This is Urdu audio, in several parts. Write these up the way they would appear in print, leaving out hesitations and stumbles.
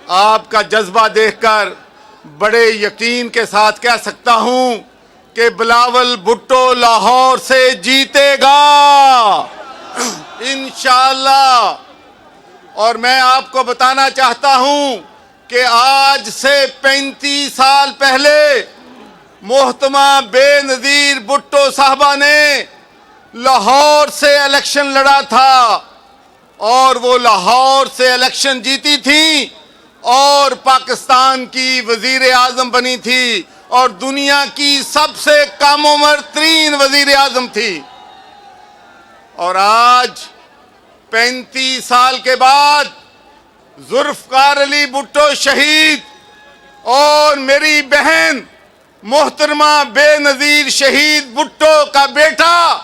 آپ کا جذبہ دیکھ کر بڑے یقین کے ساتھ کہہ سکتا ہوں کہ بلاول بھٹو لاہور سے جیتے گا انشاءاللہ۔ اور میں آپ کو بتانا چاہتا ہوں کہ آج سے 35 سال پہلے محترمہ بے نظیر بھٹو صاحبہ نے لاہور سے الیکشن لڑا تھا اور وہ لاہور سے الیکشن جیتی تھی اور پاکستان کی وزیر اعظم بنی تھی اور دنیا کی سب سے کم عمر ترین وزیر اعظم تھی۔ اور آج 35 سال کے بعد ذوالفقار علی بھٹو شہید اور میری بہن محترمہ بے نظیر شہید بھٹو کا بیٹا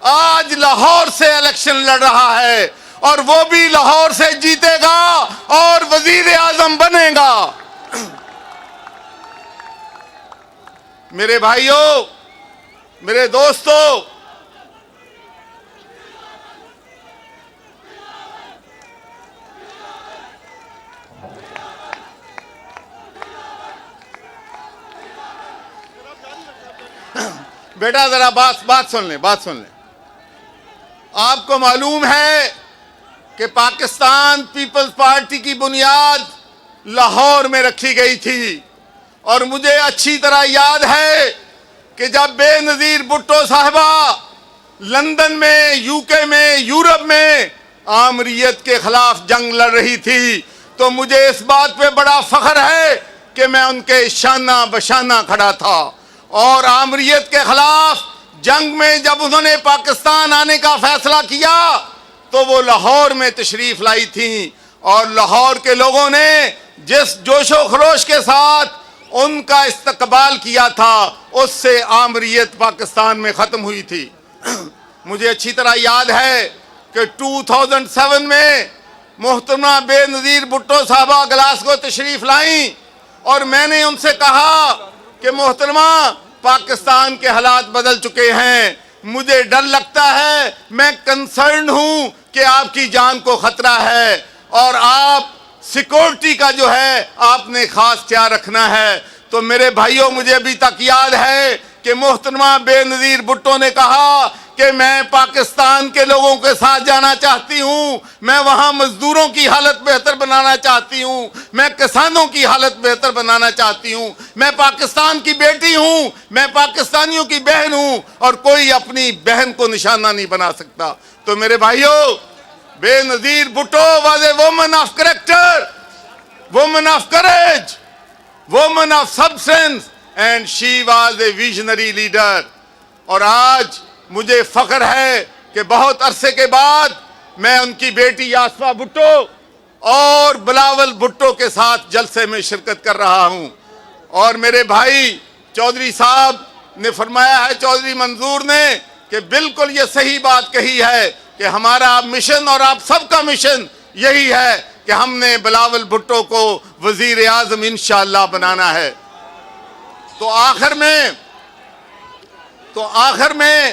آج لاہور سے الیکشن لڑ رہا ہے اور وہ بھی لاہور سے جیتے گا اور وزیر اعظم بنے گا۔ میرے بھائیوں، میرے دوستوں، بیٹا ذرا بات سن لیں۔ آپ کو معلوم ہے کہ پاکستان پیپلز پارٹی کی بنیاد لاہور میں رکھی گئی تھی اور مجھے اچھی طرح یاد ہے کہ جب بے نظیر بھٹو صاحبہ لندن میں، یو کے میں، یورپ میں آمریت کے خلاف جنگ لڑ رہی تھی تو مجھے اس بات پہ بڑا فخر ہے کہ میں ان کے شانہ بشانہ کھڑا تھا۔ اور آمریت کے خلاف جنگ میں جب انہوں نے پاکستان آنے کا فیصلہ کیا تو وہ لاہور میں تشریف لائی تھیں اور لاہور کے لوگوں نے جس جوش و خروش کے ساتھ ان کا استقبال کیا تھا اس سے آمریت پاکستان میں ختم ہوئی تھی۔ مجھے اچھی طرح یاد ہے کہ 2007 میں محترمہ بے نظیر بھٹو صاحبہ گلاسگو تشریف لائیں اور میں نے ان سے کہا کہ محترمہ پاکستان کے حالات بدل چکے ہیں، مجھے ڈر لگتا ہے، میں کنسرن ہوں کہ آپ کی جان کو خطرہ ہے اور آپ سیکورٹی کا جو ہے آپ نے خاص خیال رکھنا ہے۔ تو میرے بھائیوں، مجھے ابھی تک یاد ہے کہ محترمہ بے نظیر بھٹو نے کہا کہ میں پاکستان کے لوگوں کے ساتھ جانا چاہتی ہوں، میں وہاں مزدوروں کی حالت بہتر بنانا چاہتی ہوں، میں کسانوں کی حالت بہتر بنانا چاہتی ہوں، میں پاکستان کی بیٹی ہوں، میں پاکستانیوں کی بہن ہوں اور کوئی اپنی بہن کو نشانہ نہیں بنا سکتا۔ تو میرے بھائیوں، بے نظیر Bhutto was a woman of character, woman of courage, woman of substance and she was a visionary leader۔ اور آج مجھے فخر ہے کہ بہت عرصے کے بعد میں ان کی بیٹی یاسفا بھٹو اور بلاول بھٹو کے ساتھ جلسے میں شرکت کر رہا ہوں۔ اور میرے بھائی چودھری صاحب نے فرمایا ہے، چودھری منظور نے، کہ بالکل یہ صحیح بات کہی ہے کہ ہمارا مشن اور آپ سب کا مشن یہی ہے کہ ہم نے بلاول بھٹو کو وزیر اعظم انشاءاللہ بنانا ہے۔ تو آخر میں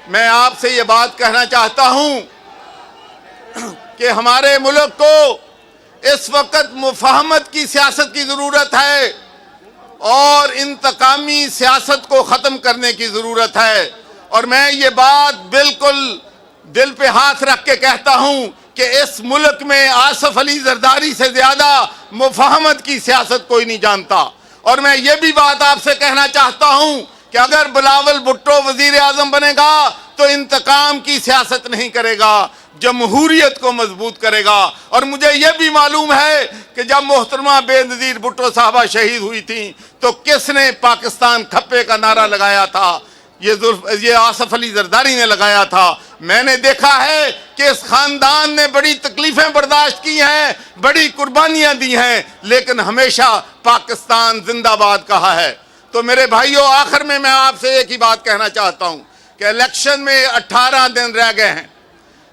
میں آپ سے یہ بات کہنا چاہتا ہوں کہ ہمارے ملک کو اس وقت مفاہمت کی سیاست کی ضرورت ہے اور انتقامی سیاست کو ختم کرنے کی ضرورت ہے۔ اور میں یہ بات بالکل دل پہ ہاتھ رکھ کے کہتا ہوں کہ اس ملک میں آصف علی زرداری سے زیادہ مفاہمت کی سیاست کوئی نہیں جانتا۔ اور میں یہ بھی بات آپ سے کہنا چاہتا ہوں کہ اگر بلاول بھٹو وزیر اعظم بنے گا تو انتقام کی سیاست نہیں کرے گا، جمہوریت کو مضبوط کرے گا۔ اور مجھے یہ بھی معلوم ہے کہ جب محترمہ بے نظیر بھٹو صاحبہ شہید ہوئی تھیں تو کس نے پاکستان کھپے کا نعرہ لگایا تھا؟ یہ آصف علی زرداری نے لگایا تھا۔ میں نے دیکھا ہے کہ اس خاندان نے بڑی تکلیفیں برداشت کی ہیں، بڑی قربانیاں دی ہیں، لیکن ہمیشہ پاکستان زندہ باد کہا ہے۔ تو میرے بھائیوں، آخر میں آپ سے ایک ہی بات کہنا چاہتا ہوں کہ الیکشن میں 18 دن رہ گئے ہیں۔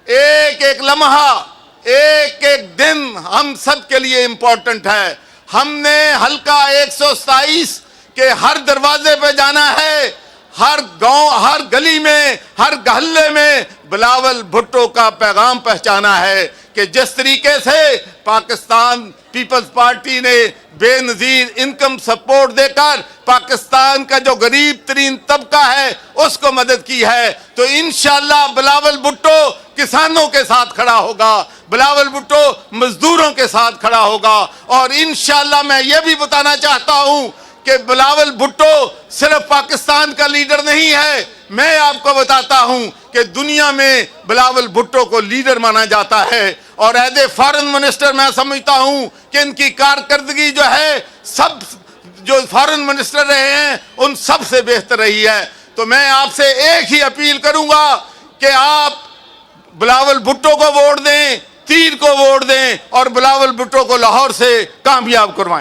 ایک ایک لمحہ، ایک ایک دن ہم سب کے لیے امپورٹنٹ ہے۔ ہم نے حلقہ 127 کے ہر دروازے پہ جانا ہے، ہر گاؤں، ہر گلی میں، ہر گہلے میں بلاول بھٹو کا پیغام پہنچانا ہے کہ جس طریقے سے پاکستان پیپلز پارٹی نے بے نظیر انکم سپورٹ دے کر پاکستان کا جو غریب ترین طبقہ ہے اس کو مدد کی ہے، تو انشاءاللہ بلاول بھٹو کسانوں کے ساتھ کھڑا ہوگا، بلاول بھٹو مزدوروں کے ساتھ کھڑا ہوگا، اور انشاءاللہ میں یہ بھی بتانا چاہتا ہوں کہ بلاول بھٹو صرف پاکستان کا لیڈر نہیں ہے، میں آپ کو بتاتا ہوں کہ دنیا میں بلاول بھٹو کو لیڈر مانا جاتا ہے، اور ایز اے فارن منسٹر میں سمجھتا ہوں کہ ان کی کارکردگی جو ہے سب جو فارن منسٹر رہے ہیں ان سب سے بہتر رہی ہے۔ تو میں آپ سے ایک ہی اپیل کروں گا کہ آپ بلاول بھٹو کو ووٹ دیں، تیر کو ووٹ دیں، اور بلاول بھٹو کو لاہور سے کامیاب کروائیں۔